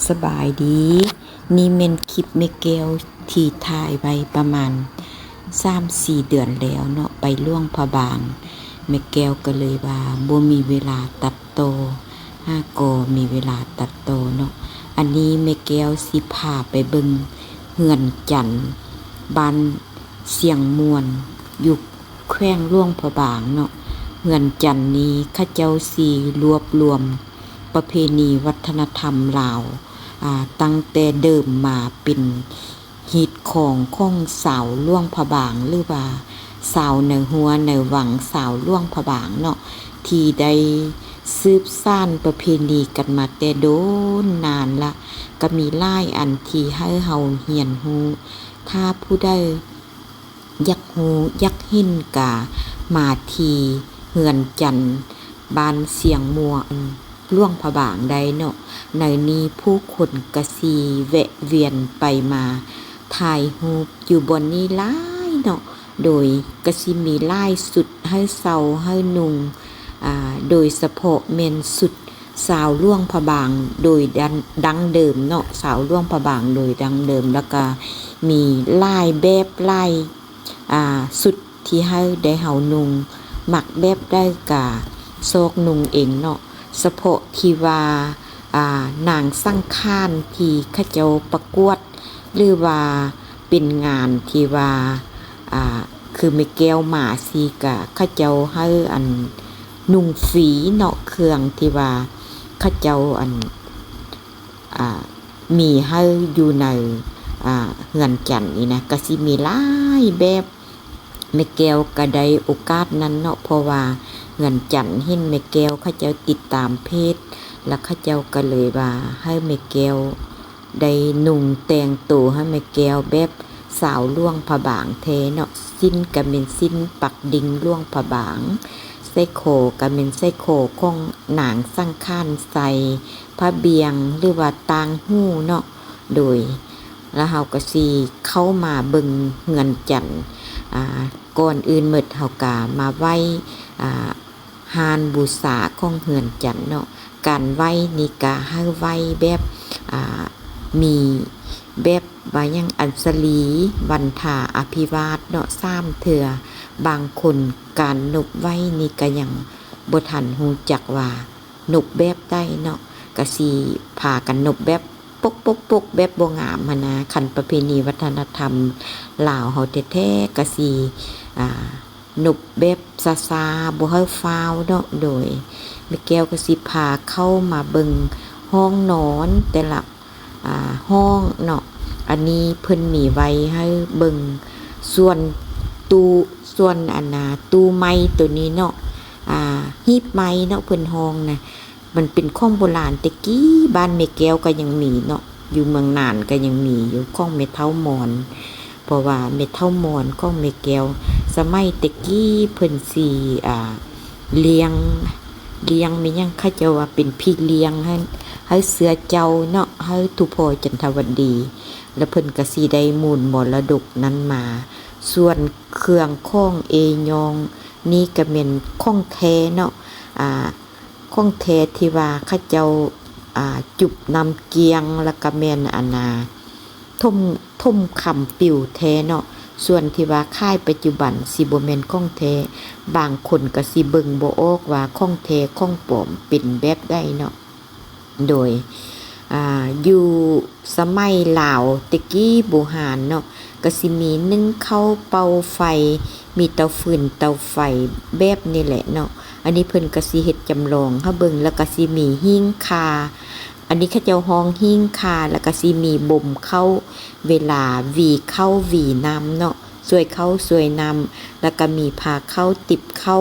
สบายดีนี่เมนคลิปแม่แก้วที่ถ่ายไว้ประมาณ3-4 เดือนแล้วเนาะไปล่วงพระบางแม่แก้วก็เลยว่าบ่มีเวลาตัดต่อก็มีเวลาตัดต่อเนาะอันนี้แม่แก้วสิพาไปเบิ่งเฮือนจันทน์บ้านเสียงมวนอยู่แขวงล่วงพระบางเนาะเฮือนจันทน์นี้เขาเจ้าสิรวบรวมประเพณีวัฒนธรรมลาวตั้งแต่เดิมมาเป็นฮิตของสาวล่วงพระบางหรือว่าสาวในหัวในหวังสาวล่วงพระบางเนาะที่ได้สืบสานประเพณีกันมาแต่โดนนานละก็มีหลายอันที่ให้เฮาเฮียนฮู้ถ้าผู้ใดอยากฮู้อยากเห็นกะมาที่เฮือนจันทน์บ้านเสียงมัวล่วงพระบางได้เนาะในนี้ผู้คนกะสีแวะเวียนไปมาถ่ายรูปอยู่บนนี้หลายเนาะโดยกะสิมีหลายสุดให้เซาให้นุงโดยเฉพาะเมนสุดสาวล่วงพระบางโดยดังเดิมเนาะสาวล่วงพระบางโดยดังเดิมแล้วก็มีลายแบบลายสุดที่ให้ได้เฮานุงหมักแบบได้กะโซกนุงเองเนาะเฉพาะที่ว่านางสร้างข้านที่เขาเจ้าประกวดหรือว่าเป็นงานที่ว่าคือไม่แก้วหมาซีกะเขาเจ้าให้อันนุ่งฝีเนาะเครื่องที่ว่าเขาเจ้ามีให้อยู่ในเฮือนจันทน์นี่นะก็สิมีหลายแบบแม่แก้วก็ได้โอกาสนั้นเนาะเพราะว่าเฮือนจันทน์เห็นแม่แก้วเขาเจ้าติดตามเพจแล้วเขาเจ้าก็เลยว่าให้แม่แก้วได้นุ่งแต่งตัวให้แม่แก้วแบบสาวล่วงพระบางแท้เนาะสิ้นก็เป็นสิ้นปักดิ่งล่วงพระบางไส้โคก็เป็นไส้โคของหนางสังขารใส่พระเบียงหรือว่าตางหู้เนาะโดยแล้วเฮาก็สิเข้ามาเบิ่งเฮือนจันทน์ก่อนอื่นหมดเฮากะมาไหว้ฮานบูชาของเฮือนจันทน์เนาะการไหว้นี่ก็ให้ไหว้แบบมีแบบว่ายังอัญชลีวันทาอภิวาทเนาะ3เทื่อบางคนการนบไหว้นี่ก็ยังบ่ทันฮู้จักว่านบแบบใดเนาะก็สิพากันนบแบบปกแบบบ่งามหั้นนะคันประเพณีวัฒนธรรมลาวเฮาแท้ๆก็สินบแบบซาๆบ่ให้ฟ้าวเนาะโดยแม่แก้วก็สิพาเข้ามาเบิ่งห้องนอนแต่ละห้องเนาะอันนี้เพิ่นมีไว้ให้เบิ่งส่วนตู้ไม้ตัวนี้เนาะฮีบไม้เนาะเพิ่นห้องนะมันเป็นของโบราณแต่กี้บ้านแม่แก้วก็ยังมีเนาะอยู่เมืองน่านก็ยังมีอยู่ของแม่เฒ่ามอนเพราะว่าแม่เฒ่ามอนของแม่แก้วสมัยแต่กี้เพิ่นสิเลี้ยงมีหยังเขาเจ้าว่าเป็นพี่เลี้ยงให้เสือเจ้าเนาะให้ทุพจันทวดีแล้วเพิ่นก็สิได้มูลมรดกนั้นมาส่วนเครื่องข้องเอยองนี่ก็เป็นข้องแท้เนาะข้องแท้ที่ว่าเขาเจ้าจุบนำเกียงแล้วก็แม่นทุ่มคำปิ่วแท้เนาะส่วนที่ว่าค่ายปัจจุบันสิบ่แม่นข้องแท้บางคนก็สิเบิ่งบ่ออกว่าข้องแท้ข้องปลอมเป็นแบบใดเนาะโดยอยู่สมัยลาวตะกี้โบราณเนาะก็สิมีนึ่งข้าวเป่าไฟมีเตาฟืนเตาไฟแบบนี้แหละเนาะอันนี้เพิ่นก็สิเฮ็ดจำลองเฮาเบิ่งแล้วก็สิมีหิ้งคาอันนี้เขาเจ้าห้องหิ้งคาแล้วก็สิมีบ่มเข้าเวลาหวีเข้าหวีน้ำเนาะสวยเข้าสวยน้ำแล้วก็มีพาเข้าติบเข้า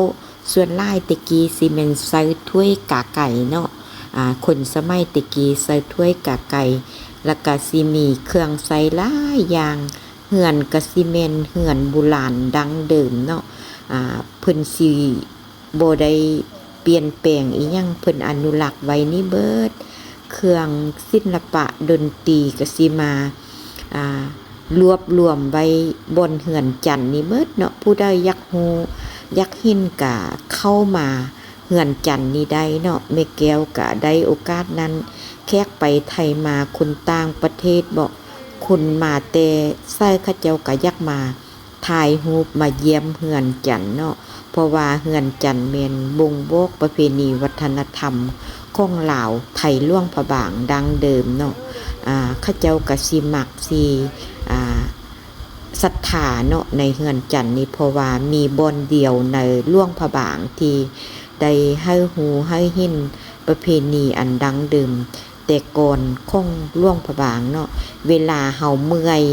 ส่วนลายตะกี้สิแม่นใส่ถ้วยกาไก่เนาะคนสมัยตะกี้ใส่ถ้วยกาไก่แล้วก็สิมีเครื่องใส่หลายอย่างเฮือนก็สิแม่นเฮือนโบราณดังเดิมเนาะเพิ่นสิบ่ได้เปลี่ยนแปลงอีหยังเพิ่นอนุรักษ์ไว้นี่เบิดเครื่องศิลปะดนตรีก็สิมารวบรวมไว้บนเฮือนจันทน์นี่เบิดเนาะผู้ใดอยากฮู้อยากเห็นก็เข้ามาเฮือนจันทน์นี่ได้เนาะแม่แก้วก็ได้โอกาสนั้นแ ขกไปไทยมาคนต่างประเทศบอกคนมาแต่ไส้เขาเจ้าก็อยากมาถ่ายรูปมาเยี่ยมเฮือนจันทน์เนาะเพราะว่าเฮือนจันทน์แม่นบ่งบอกประเพณีวัฒนธรรมของลาวไทยหลวงพระบางดังเดิมเนาะเขาเจ้าก็สิมักสิศรัทธาเนาะในเฮือนจันทน์นี่เพราะว่ามีบ่อนเดียวในหลวงพระบางที่ได้ให้ฮู้ให้เห็นประเพณีอันดังเดิมแต่ก่อนของหลวงพระบางเนาะเวลาเฮาเมื่อย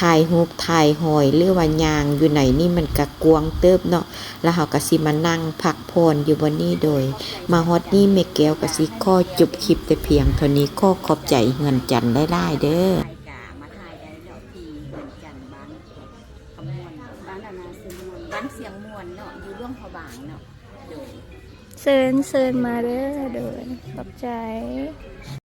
ถ่ายรูปถ่ายหอยหรือว่าย่างอยู่ไหนนี่มันก็กวางเติบเนาะแล้วเฮาก็สิมานั่งพักผ่อนอยู่บนนี้โดยมาฮอดนี้แม่แก้วก็สิขอจบคลิปแต่เพียงเท่านี้ขอขอบใจเฮือนจันทน์หลายๆเด้อมาถ่ายได้เนาะที่เฮือนจันทน์บ้านขมวนบ้านนานาเสียงมวนบ้านเสียงมวนเนาะอยู่หลวงพระบางเนาะโดยเซินมาเด้อโดยขอบใจ